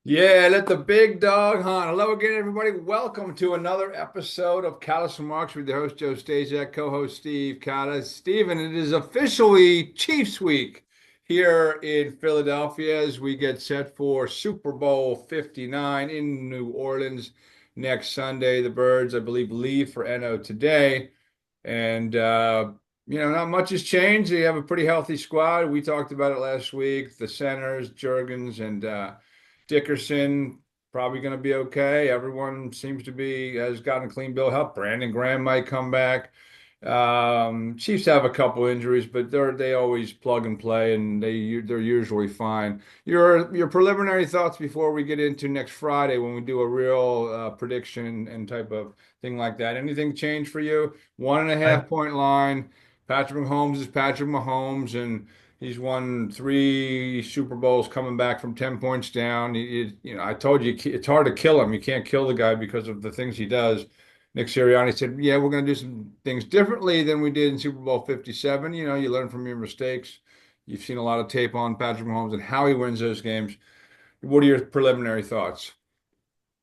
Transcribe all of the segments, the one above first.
Yeah, let the big dog hunt. Hello again, everybody. Welcome to another episode of Kallas Remarks with your host, Joe Staszak, co-host Steve Kallas. Steven, it is officially Chiefs Week here in Philadelphia as we get set for Super Bowl 59 in New Orleans next Sunday. The Birds, I believe, leave for NO today. And not much has changed. They have a pretty healthy squad. We talked about it last week. The centers, Jurgens and Dickerson, probably going to be okay. Everyone seems to be has gotten a clean bill of health. Brandon Graham might come back. Chiefs have a couple injuries, but they always plug and play, and they're usually fine. Your preliminary thoughts before we get into next Friday when we do a real prediction and type of thing like that. Anything change for you? One and a I, half point line. Patrick Mahomes is Patrick Mahomes, and he's won three Super Bowls coming back from 10 points down. I told you it's hard to kill him. You can't kill the guy because of the things he does. Nick Sirianni said, "Yeah, we're going to do some things differently than we did in Super Bowl 57. You learn from your mistakes. You've seen a lot of tape on Patrick Mahomes and how he wins those games. What are your preliminary thoughts?"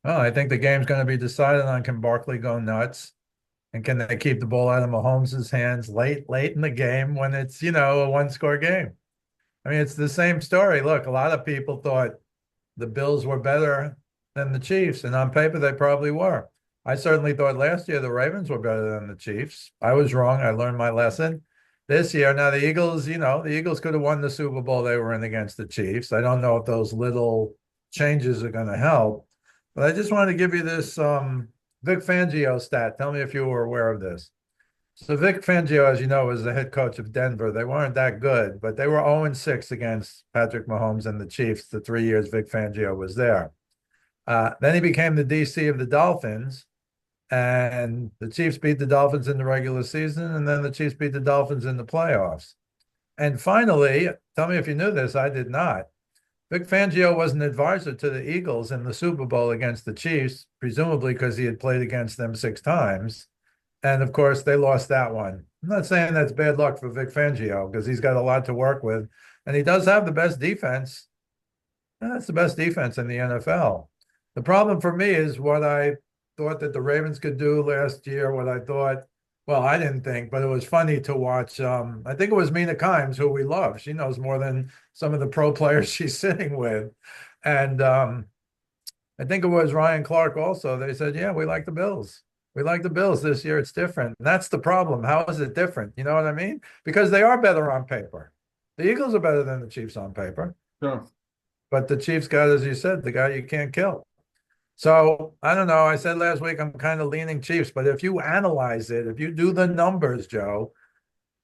well, I think the game's going to be decided on can Barkley go nuts and can they keep the ball out of Mahomes' hands late in the game when it's, a one-score game. I mean, it's the same story. Look, a lot of people thought the Bills were better than the Chiefs, and on paper they probably were. I certainly thought last year the Ravens were better than the Chiefs. I was wrong. I learned my lesson. This year, now the Eagles, the Eagles could have won the Super Bowl they were in against the Chiefs. I don't know if those little changes are going to help, but I just wanted to give you this Vic Fangio stat. Tell me if you were aware of this. So Vic Fangio, as you know, was the head coach of Denver. They weren't that good, but they were 0-6 against Patrick Mahomes and the Chiefs the 3 years Vic Fangio was there. Then he became the DC of the Dolphins, and the Chiefs beat the Dolphins in the regular season, and then the Chiefs beat the Dolphins in the playoffs. And finally, tell me if you knew this, I did not. Vic Fangio was an advisor to the Eagles in the Super Bowl against the Chiefs, presumably because he had played against them 6 times. And of course, they lost that one. I'm not saying that's bad luck for Vic Fangio because he's got a lot to work with. And he does have the best defense. And that's the best defense in the NFL. The problem for me is what I thought that the Ravens could do last year, what I thought, well, I didn't think, but it was funny to watch. I think it was Mina Kimes, who we love. She knows more than some of the pro players she's sitting with. And I think it was Ryan Clark also. They said, yeah, we like the Bills. We like the Bills this year. It's different. And that's the problem. How is it different? You know what I mean? Because they are better on paper. The Eagles are better than the Chiefs on paper. Sure. But the Chiefs got, as you said, the guy you can't kill. So I don't know. I said last week I'm kind of leaning Chiefs, but if you analyze it, if you do the numbers, Joe,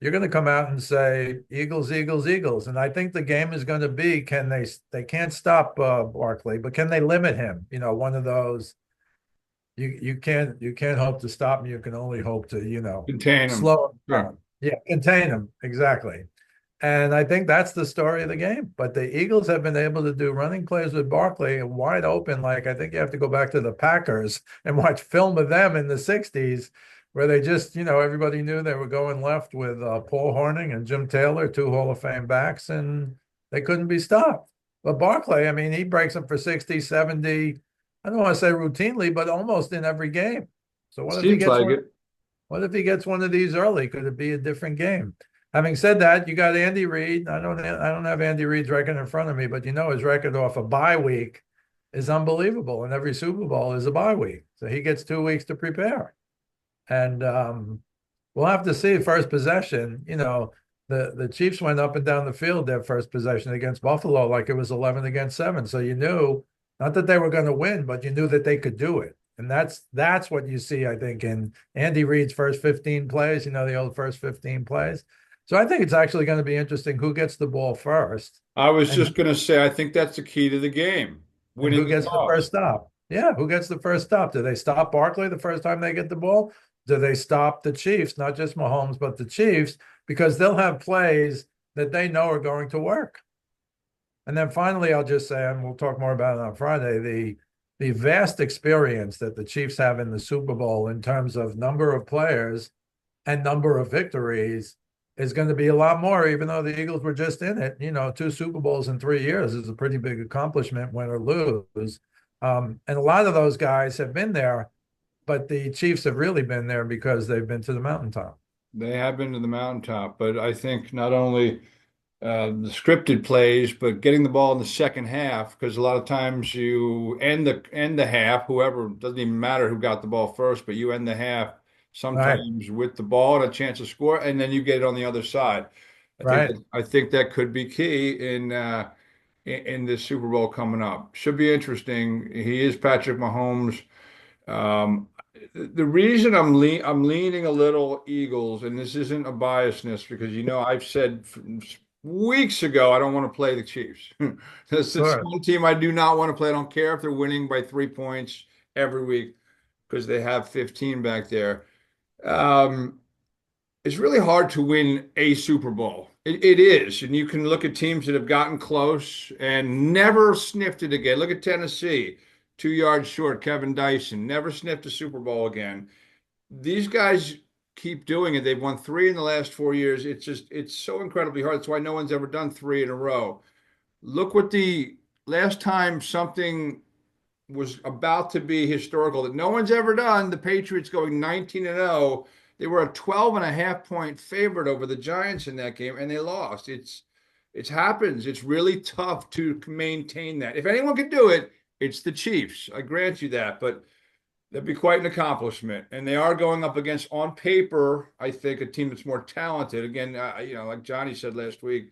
you're going to come out and say Eagles, Eagles, Eagles. And I think the game is going to be can they can't stop Barkley, but can they limit him? One of those you can't hope to stop him. You can only hope to, Contain him. slow him Sure. down. Yeah, contain him. Exactly. And I think that's the story of the game. But the Eagles have been able to do running plays with Barkley wide open. Like I think you have to go back to the Packers and watch film of them in the 60s, where they just, everybody knew they were going left with Paul Hornung and Jim Taylor, two Hall of Fame backs, and they couldn't be stopped. But Barkley, I mean, he breaks them for 60, 70. I don't want to say routinely, but almost in every game. So what if he Seems gets like one? it. What if he gets one of these early? Could it be a different game? Having said that, you got Andy Reid. I don't have Andy Reid's record in front of me, but his record off a bye week is unbelievable. And every Super Bowl is a bye week. So he gets 2 weeks to prepare. And we'll have to see first possession. The Chiefs went up and down the field their first possession against Buffalo like it was 11 against 7. So you knew not that they were going to win, but you knew that they could do it. And that's what you see, I think, in Andy Reid's first 15 plays, the old first 15 plays. So I think it's actually going to be interesting who gets the ball first I was and just going to say, I think that's the key to the game, and winning who the gets the toss. first stop. Yeah, who gets the first stop? Do they stop Barkley the first time they get the ball? Do they stop the Chiefs, not just Mahomes, but the Chiefs, because they'll have plays that they know are going to work. And then finally, I'll just say, and we'll talk more about it on Friday, the vast experience that the Chiefs have in the Super Bowl in terms of number of players and number of victories is going to be a lot more, even though the Eagles were just in it. You know, 2 Super Bowls in 3 years is a pretty big accomplishment, win or lose. And a lot of those guys have been there, but the Chiefs have really been there because they've been to the mountaintop. They have been to the mountaintop, but I think not only the scripted plays, but getting the ball in the second half, because a lot of times you end the half, whoever, doesn't even matter who got the ball first, but you end the half Right, sometimes with the ball and a chance to score, and then you get it on the other side. right. I think that could be key in this Super Bowl coming up. Should be interesting. He is Patrick Mahomes. Um, the reason I'm leaning a little Eagles, and this isn't a biasness because I've said weeks ago I don't want to play the Chiefs. It's Sure. one team I do not want to play. I don't care if they're winning by 3 points every week because they have 15 back there. Um, it's really hard to win a Super Bowl. It is, and you can look at teams that have gotten close and never sniffed it again. Look at Tennessee, 2 yards short. Kevin Dyson never sniffed a Super Bowl again. These guys keep doing it. They've won three in the last 4 years. It's so incredibly hard. That's why no one's ever done three in a row. Look what the last time something was about to be historical that no one's ever done. The Patriots going 19-0. They were a 12 and a half point favorite over the Giants in that game, and they lost. It happens. It's really tough to maintain that. If anyone can do it, it's the Chiefs. I grant you that, but that'd be quite an accomplishment. And they are going up against, on paper, I think, a team that's more talented. Again, like Johnny said last week,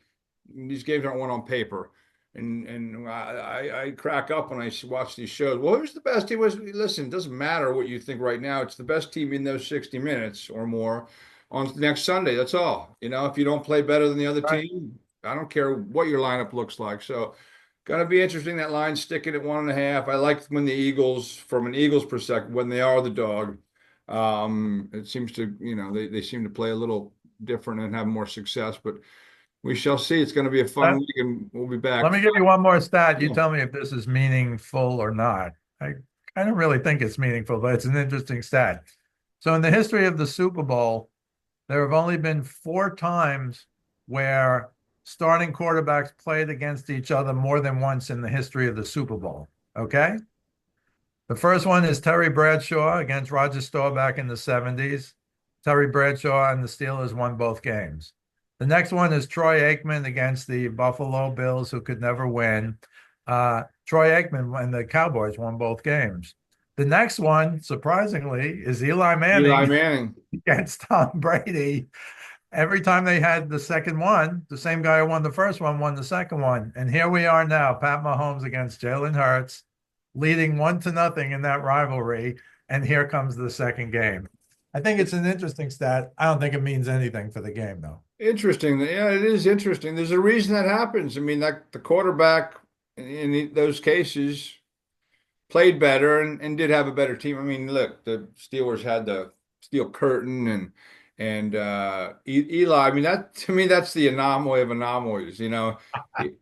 these games aren't won on paper. And I crack up when I watch these shows. Well, who's the best team? Listen, it doesn't matter what you think right now. It's the best team in those 60 minutes or more on next Sunday. That's all. If you don't play better than the other Right. team, I don't care what your lineup looks like. So, going to be interesting. That line sticking at 1.5. I like when the Eagles, from an Eagles perspective, when they are the dog. It seems to, they seem to play a little different and have more success, but we shall see. It's going to be a fun Let, week, and we'll be let back. me give you one more stat. You Yeah. tell me if this is meaningful or not. I don't really think it's meaningful, but it's an interesting stat. So in the history of the Super Bowl, there have only been 4 times where starting quarterbacks played against each other more than once in the history of the Super Bowl. Okay. The first one is Terry Bradshaw against Roger Staubach in the 70s. Terry Bradshaw and the Steelers won both games. The next one is Troy Aikman against the Buffalo Bills, who could never win. Troy Aikman and the Cowboys won both games. The next one, surprisingly, is Eli Eli Manning Manning. against Tom Brady. Every time they had the second one, the same guy who won the first one won the second one. And here we are now, Pat Mahomes against Jalen Hurts, leading 1-0 in that rivalry. And here comes the second game. I think it's an interesting stat. I don't think it means anything for the game, though. Interesting. Yeah, it is interesting. There's a reason that happens. I mean, like the quarterback in those cases played better and did have a better team. I mean, look, the Steelers had the steel curtain and Eli. I mean, that to me, that's the anomaly of anomalies.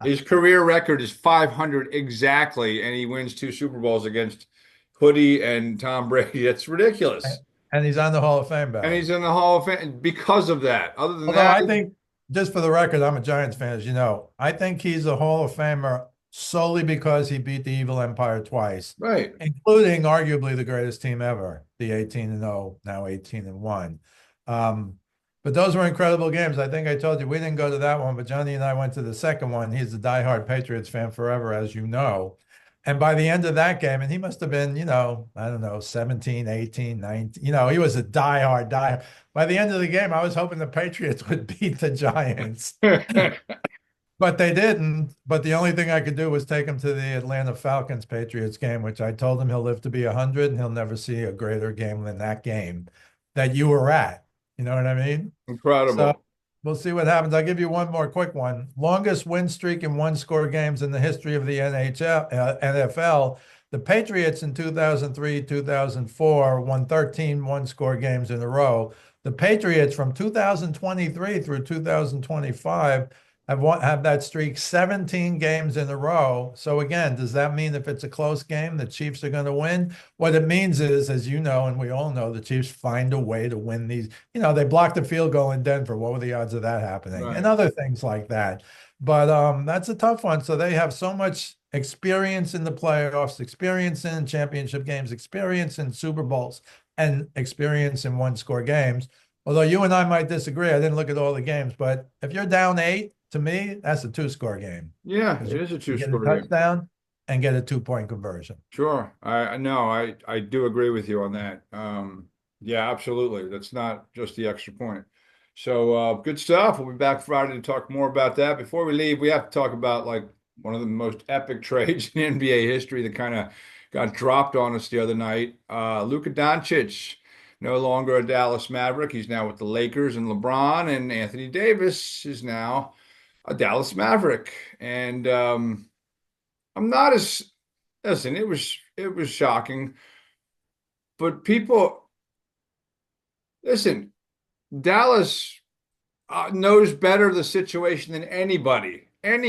His career record is 500 exactly, and he wins two Super Bowls against Hoodie and Tom Brady. That's ridiculous. And he's on the Hall of Fame And ballot. he's in the Hall of Fame because of that. Other than Although that, I think, just for the record, I'm a Giants fan, as you know. I think he's a Hall of Famer solely because he beat the evil empire twice, right. including arguably the greatest team ever, the 18-0, now 18-1. But those were incredible games. I think I told you we didn't go to that one, but Johnny and I went to the second one. He's a diehard Patriots fan forever, as you know. And by the end of that game, and he must have been, I don't know, 17, 18, 19, he was a diehard. By the end of the game, I was hoping the Patriots would beat the Giants, but they didn't. But the only thing I could do was take him to the Atlanta Falcons Patriots game, which I told him he'll live to be 100 and he'll never see a greater game than that game that you were at. You know what I mean? So Incredible. we'll see what happens. I'll give you one more quick one. Longest win streak in one-score games in the history of the NFL. The Patriots in 2003, 2004 won 13 one-score games in a row. The Patriots from 2023 through 2025 have that streak 17 games in a row. So again, does that mean if it's a close game, the Chiefs are going to win? What it means is, as you know, and we all know, the Chiefs find a way to win these. They blocked a field goal in Denver. What were the odds of that happening? And Right. other things like that. But that's a tough one. So they have so much experience in the playoffs, experience in championship games, experience in Super Bowls, and experience in one-score games. Although you and I might disagree, I didn't look at all the games, but if you're down 8, to me, that's a two-score game Yeah, because it is a you get a two-score game. touchdown and get a 2-point conversion. Sure. I know. I do agree with you on that. Yeah, absolutely. That's not just the extra point. So good stuff. We'll be back Friday to talk more about that. Before we leave, we have to talk about like one of the most epic trades in NBA history that kind of got dropped on us the other night. Luka Doncic, no longer a Dallas Maverick. He's now with the Lakers, and LeBron and Anthony Davis is now a Dallas Maverick. And I'm not as listen, it was shocking, but people listen, Dallas knows better the situation than anybody, and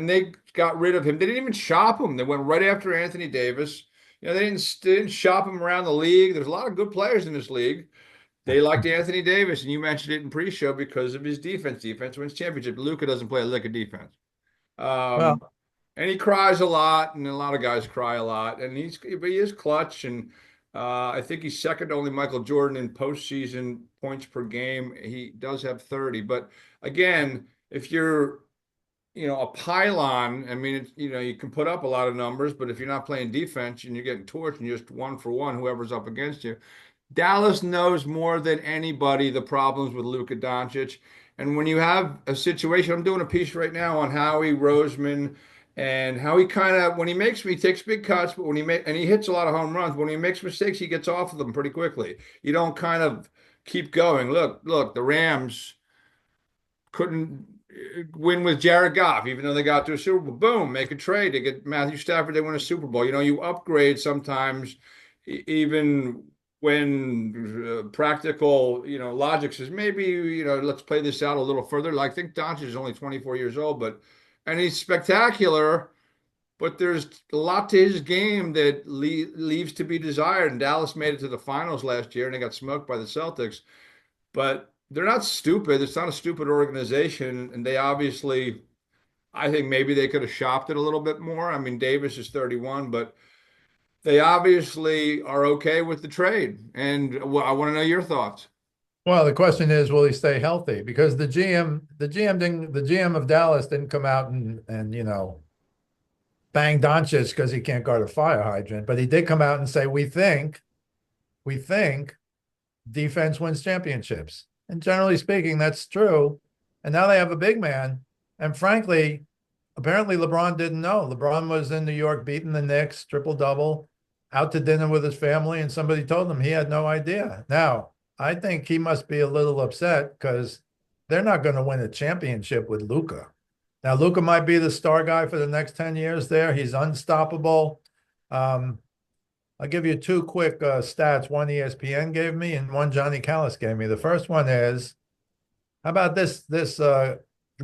they got rid of him. They didn't even shop him. They went right after Anthony Davis. They didn't shop him around the league. There's a lot of good players in this league. They liked Anthony Davis, and you mentioned it in pre-show because of his defense. Defense wins championship. Luka doesn't play a lick of defense. Um, Well, and he cries a lot, and a lot of guys cry a lot, and but he is clutch, and I think he's second to only Michael Jordan in postseason points per game. He does have 30, but again, if you're a pylon, I mean, you can put up a lot of numbers, but if you're not playing defense and you're getting torched and you're just one for one, whoever's up against you, Dallas knows more than anybody the problems with Luka Doncic. And when you have a situation, I'm doing a piece right now on Howie Roseman and how he kind of, when he takes big cuts, but and he hits a lot of home runs. When he makes mistakes, he gets off of them pretty quickly. You don't kind of keep going. Look, the Rams couldn't win with Jared Goff, even though they got to a Super Bowl. Boom, make a trade. They get Matthew Stafford, they win a Super Bowl. You upgrade sometimes, even when practical, logic says maybe, let's play this out a little further. Like, I think Doncic is only 24 years old, and he's spectacular, but there's a lot to his game that leaves to be desired. And Dallas made it to the finals last year, and they got smoked by the Celtics. But they're not stupid. It's not a stupid organization, and they obviously, I think maybe they could have shopped it a little bit more. I mean, Davis is 31, but they obviously are okay with the trade. And well, I want to know your thoughts. well, the question is, will he stay healthy? Because the GM of Dallas didn't come out and bang Doncic because he can't guard a fire hydrant, but he did come out and say, we think defense wins championships. And generally speaking, that's true. And now they have a big man. And frankly, apparently LeBron didn't know. LeBron was in New York beating the Knicks, triple double, out to dinner with his family, and somebody told him he had no idea. Now, I think he must be a little upset because they're not going to win a championship with Luka. Now, Luka might be the star guy for the next 10 years there. He's unstoppable. Um, I'll give you two quick stats. One ESPN gave me and one Johnny Callis gave me. The first one is, how about this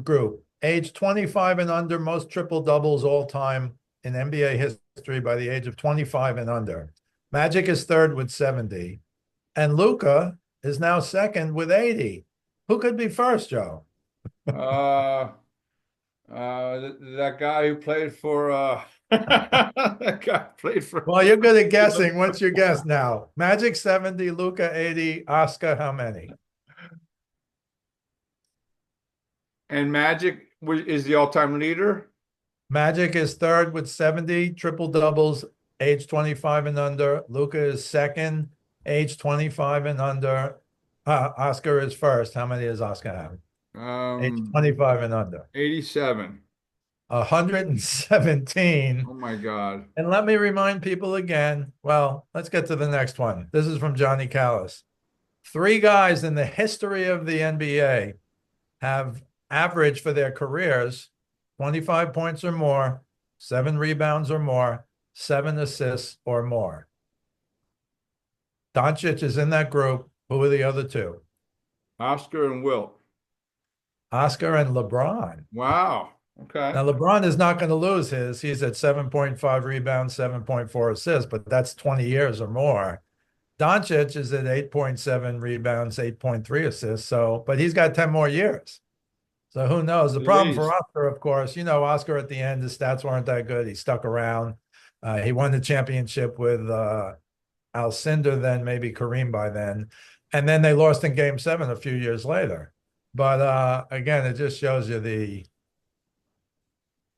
group? Age 25 and under, most triple doubles all time in NBA history by the age of 25 and under. Magic is third with 70. And Luka is now second with 80. Who could be first, Joe? Uh, that guy who played for that guy played for Well, you're good at guessing. What's your guess now? Magic 70, Luka 80, Oscar how many? and Magic is the all-time leader. Magic is third with 70 triple doubles, age 25 and under. Luka is second, age 25 and under. Oscar is first. How many does Oscar have? Age Um, 25 and under. 87. 117. Oh my God. And let me remind people again. Well, let's get to the next one. This is from Johnny Callis. Three guys in the history of the NBA have averaged for their careers 25 points or more, 7 rebounds or more, 7 assists or more. Doncic is in that group. Who are the other two? Oscar and Wilt. Oscar and LeBron. Wow. Okay. Now, LeBron is not going to lose his. He's at 7.5 rebounds, 7.4 assists, but that's 20 years or more. Doncic is at 8.7 rebounds, 8.3 assists. So, but he's got 10 more years. So who knows? The At problem for least. Oscar, of course, Oscar at the end, his stats weren't that good. He stuck around. He won the championship with Alcindor, then maybe Kareem by then. And then they lost in game 7 a few years later. But again, it just shows you the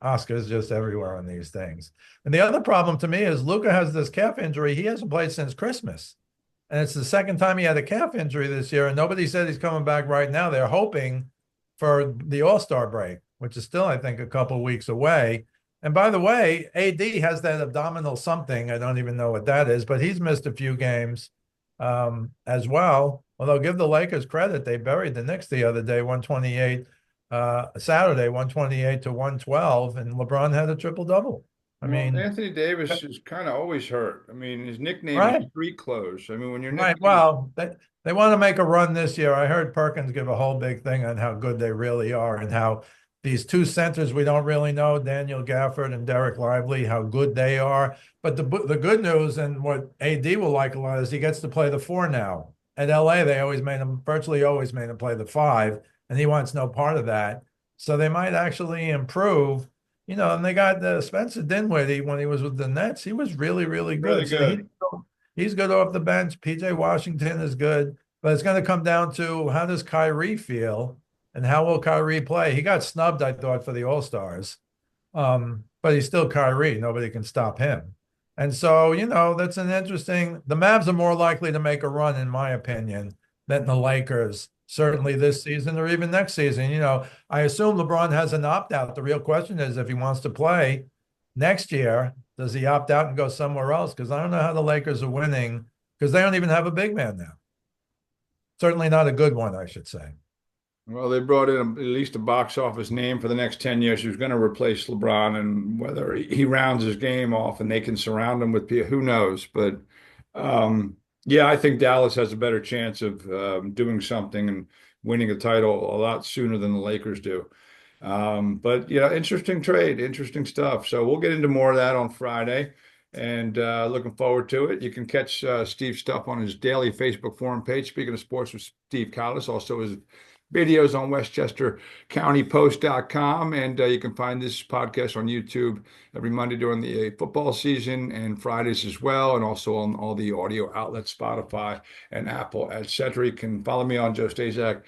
Oscar's just everywhere on these things. And the other problem to me is Luka has this calf injury. He hasn't played since Christmas. And it's the second time he had a calf injury this year. And nobody said he's coming back right now. They're hoping for the All-Star break, which is still, I think, a couple weeks away. And by the way, AD has that abdominal something. I don't even know what that is, but he's missed a few games as well. Although give the Lakers credit, they buried the Knicks the other day, 128 Saturday, 128 to 112, and LeBron had a triple double. I Well, mean, Anthony Davis is kind of always hurt. I mean, his nickname is right, Street Clothes. I mean, when your right. nickname is Well, they want to make a run this year. I heard Perkins give a whole big thing on how good they really are and how these two centers we don't really know, Daniel Gafford and Derek Lively, how good they are. But the good news and what AD will like a lot is he gets to play the 4 now. At LA, they always made him virtually always made him play the 5, and he wants no part of that. So they might actually improve. And they got Spencer Dinwiddie when he was with the Nets. He was really, really really good. So good. he's good off the bench. PJ Washington is good, but it's going to come down to how does Kyrie feel and how will Kyrie play? He got snubbed, I thought, for the All-Stars. But he's still Kyrie. Nobody can stop him. And so, that's an interesting. The Mavs are more likely to make a run, in my opinion, than the Lakers, certainly this season or even next season. I assume LeBron has an opt out. The real question is if he wants to play next year, does he opt out and go somewhere else? Because I don't know how the Lakers are winning because they don't even have a big man now. Certainly not a good one, I should say. Well, they brought in at least a box office name for the next 10 years who's going to replace LeBron, and whether he rounds his game off and they can surround him with people, who knows? But yeah, I think Dallas has a better chance of doing something and winning a title a lot sooner than the Lakers do. But interesting trade, interesting stuff. So we'll get into more of that on Friday, and looking forward to it. You can catch Steve's stuff on his daily Facebook forum page. Speaking of sports with Steve Kallas, also his videos on westchestercountypost.com, and you can find this podcast on YouTube every Monday during the football season and Fridays as well, and also on all the audio outlets, Spotify and Apple, etc. You can follow me on Joe Staszak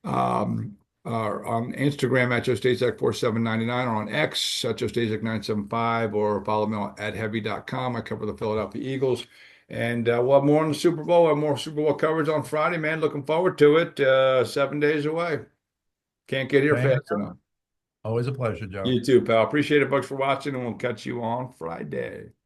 on Instagram at Joe Staszak4799, or on X at Joe Staszak975, or follow me at heavy.com. I cover the Philadelphia Eagles. And we'll have more on the Super Bowl. We'll have more Super Bowl coverage on Friday, man. Looking forward to it. 7 days away. Can't get here Same fast here. enough. Always a pleasure, Joe. You too, pal. Appreciate it, folks, for watching, and we'll catch you on Friday.